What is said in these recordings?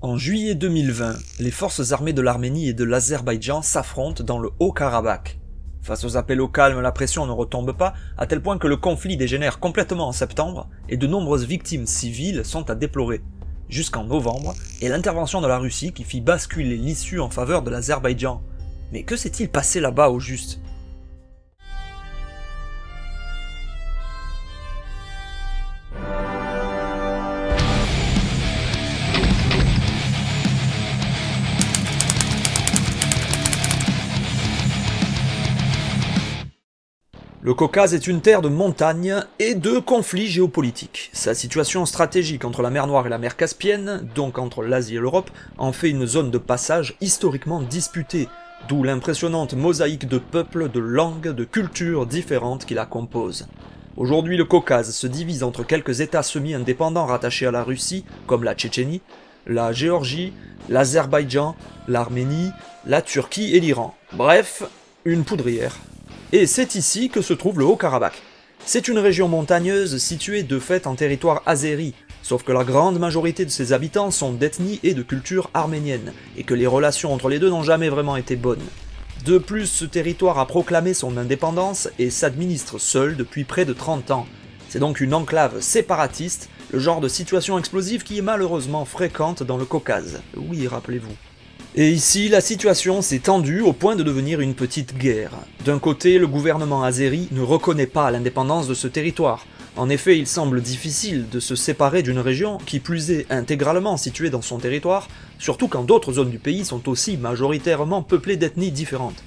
En juillet 2020, les forces armées de l'Arménie et de l'Azerbaïdjan s'affrontent dans le Haut-Karabakh. Face aux appels au calme, la pression ne retombe pas, à tel point que le conflit dégénère complètement en septembre, et de nombreuses victimes civiles sont à déplorer. Jusqu'en novembre, et l'intervention de la Russie qui fit basculer l'issue en faveur de l'Azerbaïdjan. Mais que s'est-il passé là-bas au juste ? Le Caucase est une terre de montagnes et de conflits géopolitiques. Sa situation stratégique entre la mer Noire et la mer Caspienne, donc entre l'Asie et l'Europe, en fait une zone de passage historiquement disputée, d'où l'impressionnante mosaïque de peuples, de langues, de cultures différentes qui la composent. Aujourd'hui, le Caucase se divise entre quelques états semi-indépendants rattachés à la Russie, comme la Tchétchénie, la Géorgie, l'Azerbaïdjan, l'Arménie, la Turquie et l'Iran. Bref, une poudrière. Et c'est ici que se trouve le Haut-Karabakh. C'est une région montagneuse située de fait en territoire azéri, sauf que la grande majorité de ses habitants sont d'ethnie et de culture arménienne, et que les relations entre les deux n'ont jamais vraiment été bonnes. De plus, ce territoire a proclamé son indépendance et s'administre seul depuis près de 30 ans. C'est donc une enclave séparatiste, le genre de situation explosive qui est malheureusement fréquente dans le Caucase. Oui, rappelez-vous. Et ici, la situation s'est tendue au point de devenir une petite guerre. D'un côté, le gouvernement azéri ne reconnaît pas l'indépendance de ce territoire. En effet, il semble difficile de se séparer d'une région qui plus est intégralement située dans son territoire, surtout quand d'autres zones du pays sont aussi majoritairement peuplées d'ethnies différentes.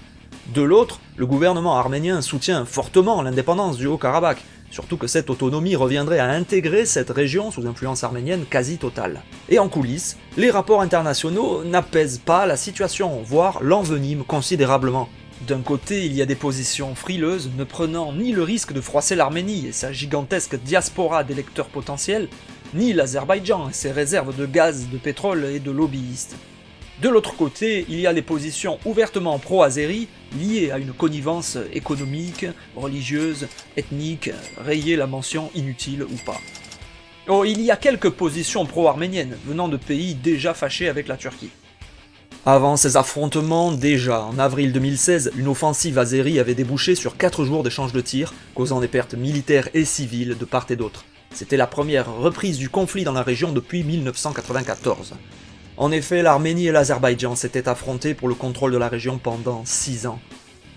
De l'autre, le gouvernement arménien soutient fortement l'indépendance du Haut-Karabakh, surtout que cette autonomie reviendrait à intégrer cette région sous influence arménienne quasi totale. Et en coulisses, les rapports internationaux n'apaisent pas la situation, voire l'enveniment considérablement. D'un côté, il y a des positions frileuses ne prenant ni le risque de froisser l'Arménie et sa gigantesque diaspora d'électeurs potentiels, ni l'Azerbaïdjan et ses réserves de gaz, de pétrole et de lobbyistes. De l'autre côté, il y a les positions ouvertement pro-azéri, liées à une connivence économique, religieuse, ethnique, rayez la mention inutile ou pas. Oh, il y a quelques positions pro-arméniennes, venant de pays déjà fâchés avec la Turquie. Avant ces affrontements, déjà en avril 2016, une offensive azérie avait débouché sur 4 jours d'échange de tirs, causant des pertes militaires et civiles de part et d'autre. C'était la première reprise du conflit dans la région depuis 1994. En effet, l'Arménie et l'Azerbaïdjan s'étaient affrontés pour le contrôle de la région pendant 6 ans.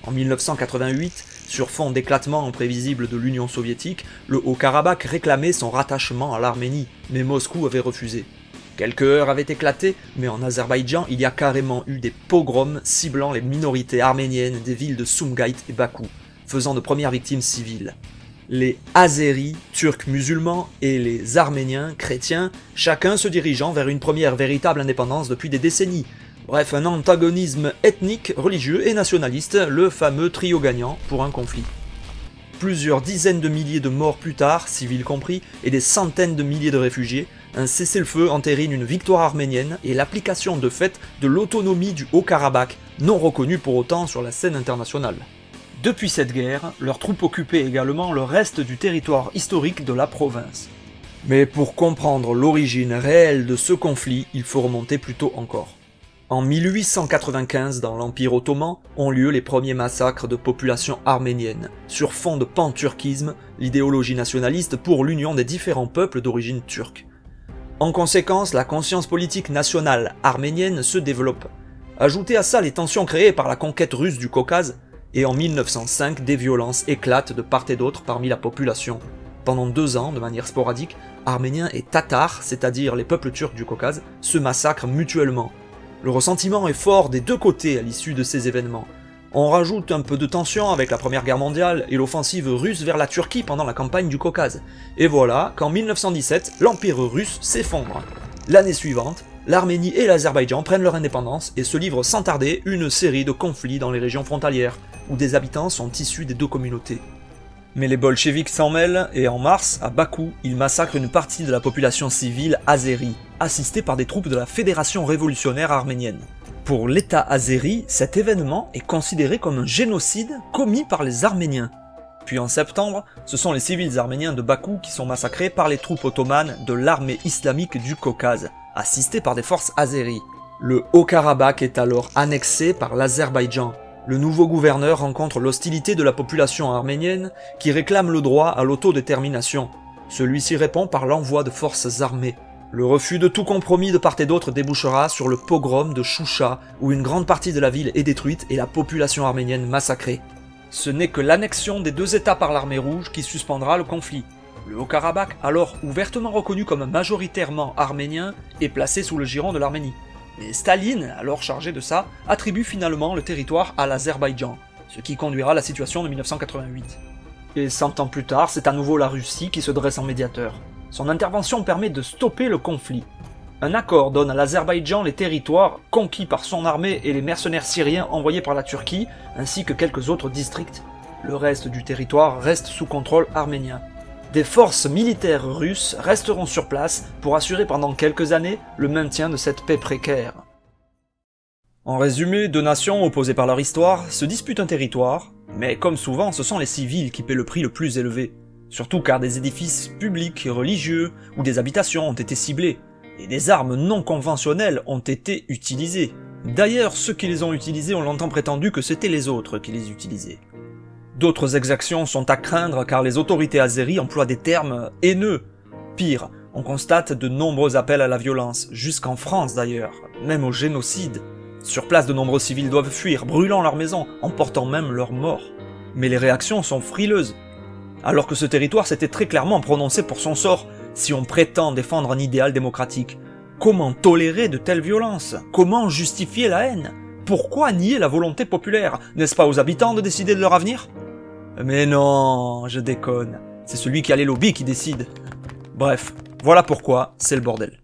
En 1988, sur fond d'éclatement imprévisible de l'Union soviétique, le Haut-Karabakh réclamait son rattachement à l'Arménie, mais Moscou avait refusé. Quelques heurts avaient éclaté, mais en Azerbaïdjan, il y a carrément eu des pogroms ciblant les minorités arméniennes des villes de Sumgait et Bakou, faisant de premières victimes civiles. Les Azéris, turcs musulmans, et les Arméniens, chrétiens, chacun se dirigeant vers une première véritable indépendance depuis des décennies. Bref, un antagonisme ethnique, religieux et nationaliste, le fameux trio gagnant pour un conflit. Plusieurs dizaines de milliers de morts plus tard, civils compris, et des centaines de milliers de réfugiés, un cessez-le-feu entérine une victoire arménienne et l'application de fait de l'autonomie du Haut-Karabakh, non reconnue pour autant sur la scène internationale. Depuis cette guerre, leurs troupes occupaient également le reste du territoire historique de la province. Mais pour comprendre l'origine réelle de ce conflit, il faut remonter plus tôt encore. En 1895, dans l'Empire ottoman, ont lieu les premiers massacres de populations arméniennes, sur fond de panturquisme, l'idéologie nationaliste pour l'union des différents peuples d'origine turque. En conséquence, la conscience politique nationale arménienne se développe. Ajoutez à ça les tensions créées par la conquête russe du Caucase, et en 1905, des violences éclatent de part et d'autre parmi la population. Pendant 2 ans, de manière sporadique, Arméniens et Tatars, c'est-à-dire les peuples turcs du Caucase, se massacrent mutuellement. Le ressentiment est fort des deux côtés à l'issue de ces événements. On rajoute un peu de tension avec la Première Guerre mondiale et l'offensive russe vers la Turquie pendant la campagne du Caucase. Et voilà qu'en 1917, l'Empire russe s'effondre. L'année suivante, l'Arménie et l'Azerbaïdjan prennent leur indépendance et se livrent sans tarder une série de conflits dans les régions frontalières, où des habitants sont issus des deux communautés. Mais les bolcheviks s'en mêlent, et en mars, à Bakou, ils massacrent une partie de la population civile azérie, assistée par des troupes de la Fédération révolutionnaire arménienne. Pour l'État azéri, cet événement est considéré comme un génocide commis par les Arméniens. Puis en septembre, ce sont les civils arméniens de Bakou qui sont massacrés par les troupes ottomanes de l'armée islamique du Caucase, assisté par des forces azéries. Le Haut-Karabakh est alors annexé par l'Azerbaïdjan. Le nouveau gouverneur rencontre l'hostilité de la population arménienne qui réclame le droit à l'autodétermination. Celui-ci répond par l'envoi de forces armées. Le refus de tout compromis de part et d'autre débouchera sur le pogrom de Choucha, où une grande partie de la ville est détruite et la population arménienne massacrée. Ce n'est que l'annexion des deux États par l'armée rouge qui suspendra le conflit. Le Haut-Karabakh, alors ouvertement reconnu comme majoritairement arménien, est placé sous le giron de l'Arménie. Mais Staline, alors chargé de ça, attribue finalement le territoire à l'Azerbaïdjan, ce qui conduira à la situation de 1988. Et 100 ans plus tard, c'est à nouveau la Russie qui se dresse en médiateur. Son intervention permet de stopper le conflit. Un accord donne à l'Azerbaïdjan les territoires conquis par son armée et les mercenaires syriens envoyés par la Turquie, ainsi que quelques autres districts. Le reste du territoire reste sous contrôle arménien. Des forces militaires russes resteront sur place pour assurer pendant quelques années le maintien de cette paix précaire. En résumé, deux nations opposées par leur histoire se disputent un territoire, mais comme souvent, ce sont les civils qui paient le prix le plus élevé. Surtout car des édifices publics et religieux ou des habitations ont été ciblés, et des armes non conventionnelles ont été utilisées. D'ailleurs, ceux qui les ont utilisées ont longtemps prétendu que c'était les autres qui les utilisaient. D'autres exactions sont à craindre car les autorités azéries emploient des termes haineux. Pire, on constate de nombreux appels à la violence, jusqu'en France d'ailleurs, même au génocide. Sur place, de nombreux civils doivent fuir, brûlant leurs maisons, emportant même leurs morts. Mais les réactions sont frileuses. Alors que ce territoire s'était très clairement prononcé pour son sort, si on prétend défendre un idéal démocratique. Comment tolérer de telles violences? Comment justifier la haine? Pourquoi nier la volonté populaire? N'est-ce pas aux habitants de décider de leur avenir? Mais non, je déconne. C'est celui qui a les lobbies qui décide. Bref, voilà pourquoi c'est le bordel.